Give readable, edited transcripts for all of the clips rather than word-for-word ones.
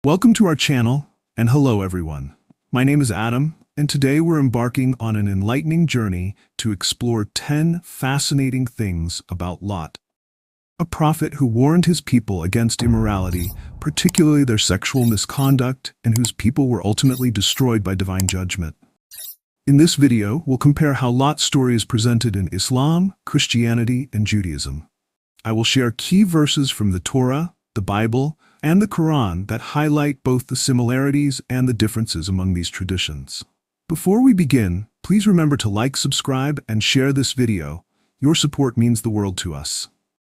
Welcome to our channel, and hello everyone. My name is Adam, and today we're embarking on an enlightening journey to explore 10 fascinating things about Lot, a prophet who warned his people against immorality, particularly their sexual misconduct, and whose people were ultimately destroyed by divine judgment. In this video, we'll compare how Lot's story is presented in Islam, Christianity, and Judaism. I will share key verses from the Torah, the Bible, and the Quran that highlight both the similarities and the differences among these traditions. Before we begin, please remember to like, subscribe, and share this video. Your support means the world to us.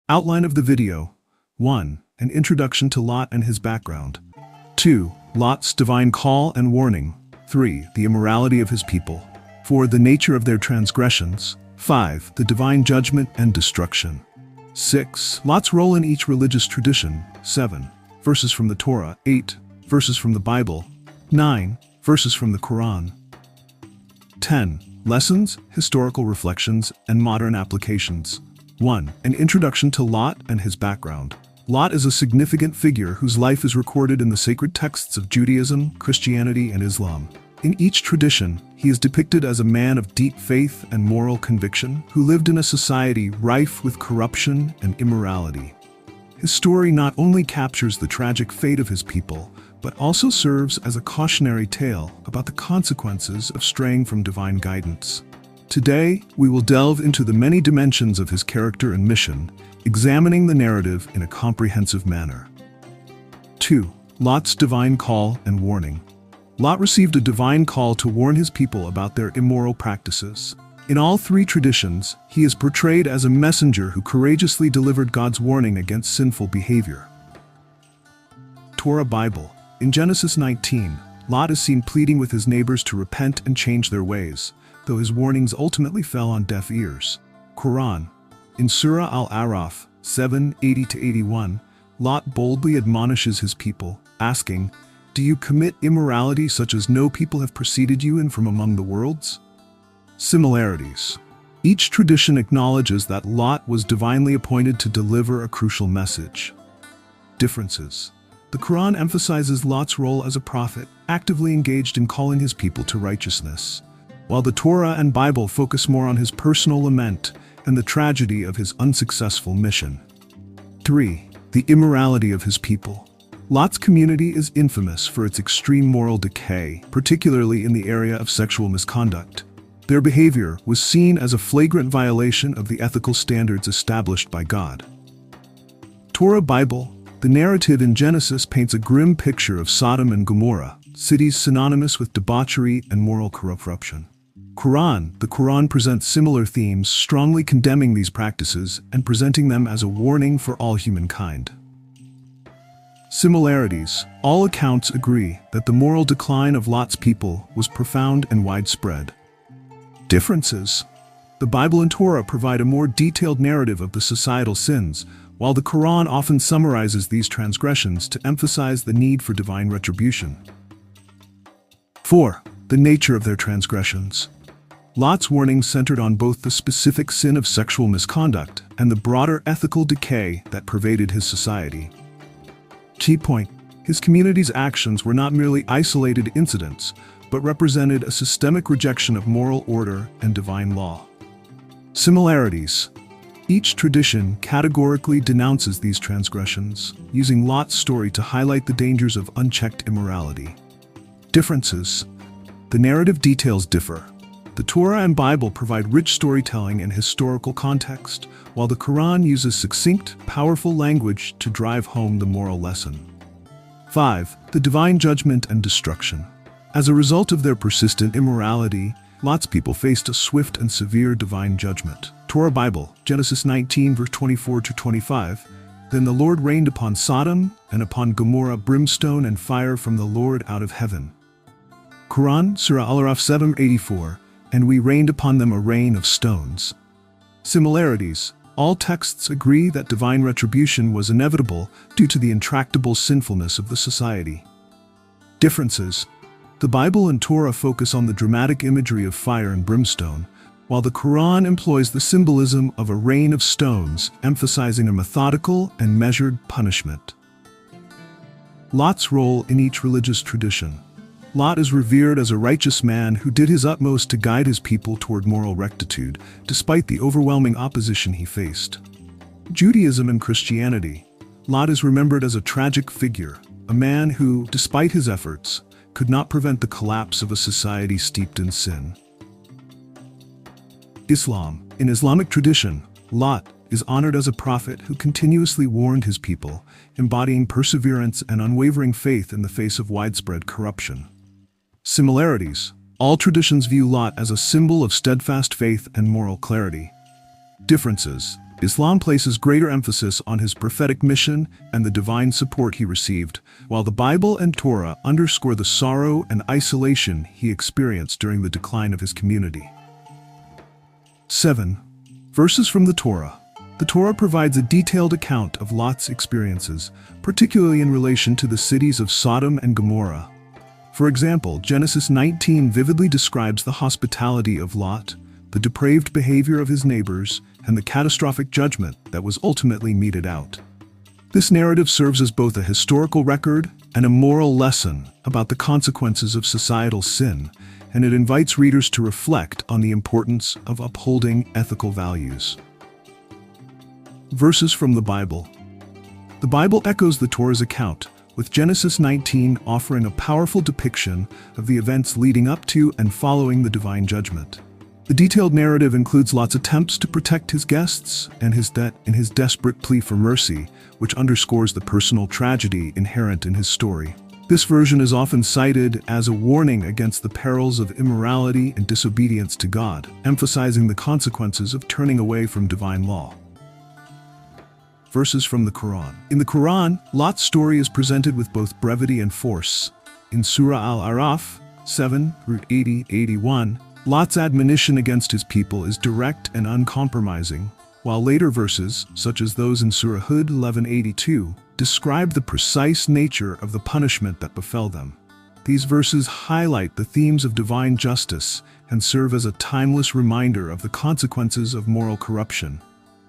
Outline of the video. 1. An introduction to Lot and his background. 2. Lot's divine call and warning. 3. The immorality of his people. 4. The nature of their transgressions. 5. The divine judgment and destruction. 6. Lot's role in each religious tradition. 7. Verses from the Torah. 8. Verses from the Bible. 9. Verses from the Quran. 10. Lessons, historical reflections, and modern applications. 1. An introduction to Lot and his background. Lot is a significant figure whose life is recorded in the sacred texts of Judaism, Christianity, and Islam. In each tradition, he is depicted as a man of deep faith and moral conviction who lived in a society rife with corruption and immorality. His story not only captures the tragic fate of his people, but also serves as a cautionary tale about the consequences of straying from divine guidance. Today, we will delve into the many dimensions of his character and mission, examining the narrative in a comprehensive manner. 2. Lot's divine call and warning. Lot received a divine call to warn his people about their immoral practices. In all three traditions, he is portrayed as a messenger who courageously delivered God's warning against sinful behavior. Torah Bible. In Genesis 19, Lot is seen pleading with his neighbors to repent and change their ways, though his warnings ultimately fell on deaf ears. Quran. In Surah Al-Araf 7:80-81, Lot boldly admonishes his people, asking, "Do you commit immorality such as no people have preceded you in from among the worlds?" Similarities. Each tradition acknowledges that Lot was divinely appointed to deliver a crucial message. Differences. The Quran emphasizes Lot's role as a prophet, actively engaged in calling his people to righteousness, while the Torah and Bible focus more on his personal lament and the tragedy of his unsuccessful mission. 3. The immorality of his people. Lot's community is infamous for its extreme moral decay, particularly in the area of sexual misconduct. Their behavior was seen as a flagrant violation of the ethical standards established by God. Torah Bible. The narrative in Genesis paints a grim picture of Sodom and Gomorrah, cities synonymous with debauchery and moral corruption. Quran. The Quran presents similar themes, strongly condemning these practices and presenting them as a warning for all humankind. Similarities. All accounts agree that the moral decline of Lot's people was profound and widespread. Differences. The Bible and Torah provide a more detailed narrative of the societal sins, while the Quran often summarizes these transgressions to emphasize the need for divine retribution. 4. The nature of their transgressions. Lot's warning centered on both the specific sin of sexual misconduct and the broader ethical decay that pervaded his society. Key point. His community's actions were not merely isolated incidents, but represented a systemic rejection of moral order and divine law. Similarities. Each tradition categorically denounces these transgressions, using Lot's story to highlight the dangers of unchecked immorality. Differences. The narrative details differ. The Torah and Bible provide rich storytelling and historical context, while the Quran uses succinct, powerful language to drive home the moral lesson. 5. The divine judgment and destruction. As a result of their persistent immorality, Lot's people faced a swift and severe divine judgment. Torah Bible, Genesis 19 verse 24-25. Then the Lord rained upon Sodom and upon Gomorrah brimstone and fire from the Lord out of heaven. Quran, Surah Al-Araf 7:84. And we rained upon them a rain of stones. Similarities. All texts agree that divine retribution was inevitable due to the intractable sinfulness of the society. Differences. The Bible and Torah focus on the dramatic imagery of fire and brimstone, while the Quran employs the symbolism of a rain of stones, emphasizing a methodical and measured punishment. Lot's role in each religious tradition. Lot is revered as a righteous man who did his utmost to guide his people toward moral rectitude, despite the overwhelming opposition he faced. Judaism and Christianity. Lot is remembered as a tragic figure, a man who, despite his efforts, could not prevent the collapse of a society steeped in sin. Islam. In Islamic tradition, Lot is honored as a prophet who continuously warned his people, embodying perseverance and unwavering faith in the face of widespread corruption. Similarities. All traditions view Lot as a symbol of steadfast faith and moral clarity. Differences. Islam places greater emphasis on his prophetic mission and the divine support he received, while the Bible and Torah underscore the sorrow and isolation he experienced during the decline of his community. 7. Verses from the Torah. The Torah provides a detailed account of Lot's experiences, particularly in relation to the cities of Sodom and Gomorrah. For example, Genesis 19 vividly describes the hospitality of Lot, the depraved behavior of his neighbors, and the catastrophic judgment that was ultimately meted out. This narrative serves as both a historical record and a moral lesson about the consequences of societal sin, and it invites readers to reflect on the importance of upholding ethical values. Verses from the Bible. The Bible echoes the Torah's account, with Genesis 19 offering a powerful depiction of the events leading up to and following the divine judgment. The detailed narrative includes Lot's attempts to protect his guests and his desperate plea for mercy, which underscores the personal tragedy inherent in his story. This version is often cited as a warning against the perils of immorality and disobedience to God, emphasizing the consequences of turning away from divine law. Verses from the Quran. In the Quran, Lot's story is presented with both brevity and force. In Surah Al-Araf 7:80-81, Lot's admonition against his people is direct and uncompromising, while later verses, such as those in Surah Hud 11:82, describe the precise nature of the punishment that befell them. These verses highlight the themes of divine justice and serve as a timeless reminder of the consequences of moral corruption,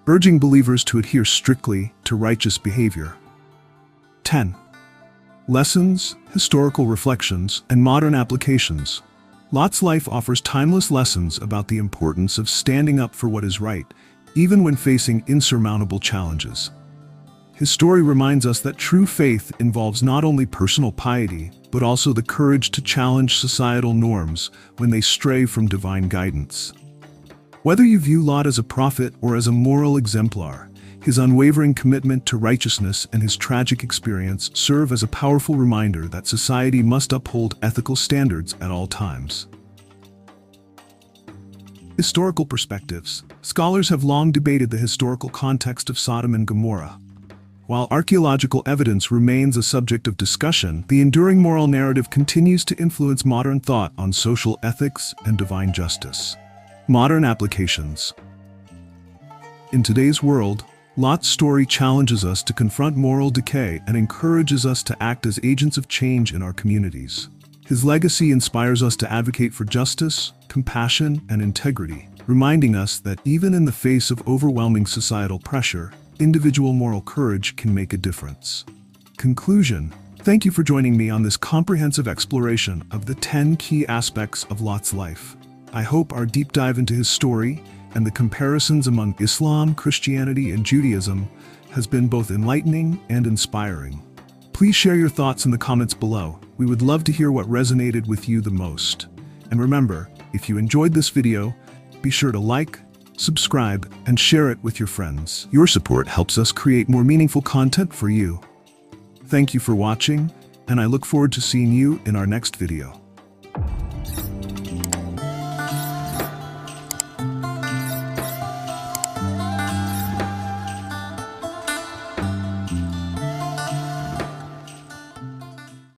urging believers to adhere strictly to righteous behavior. 10. Lessons, historical reflections, and modern applications. Lot's life offers timeless lessons about the importance of standing up for what is right, even when facing insurmountable challenges. His story reminds us that true faith involves not only personal piety, but also the courage to challenge societal norms when they stray from divine guidance. Whether you view Lot as a prophet or as a moral exemplar, his unwavering commitment to righteousness and his tragic experience serve as a powerful reminder that society must uphold ethical standards at all times. Historical perspectives. Scholars have long debated the historical context of Sodom and Gomorrah. While archaeological evidence remains a subject of discussion, the enduring moral narrative continues to influence modern thought on social ethics and divine justice. Modern applications. In today's world, Lot's story challenges us to confront moral decay and encourages us to act as agents of change in our communities. His legacy inspires us to advocate for justice, compassion, and integrity, reminding us that even in the face of overwhelming societal pressure, individual moral courage can make a difference. Conclusion. Thank you for joining me on this comprehensive exploration of the 10 key aspects of Lot's life. I hope our deep dive into his story and the comparisons among Islam, Christianity, and Judaism has been both enlightening and inspiring. Please share your thoughts in the comments below. We would love to hear what resonated with you the most. And remember, if you enjoyed this video, be sure to like, subscribe, and share it with your friends. Your support helps us create more meaningful content for you. Thank you for watching, and I look forward to seeing you in our next video.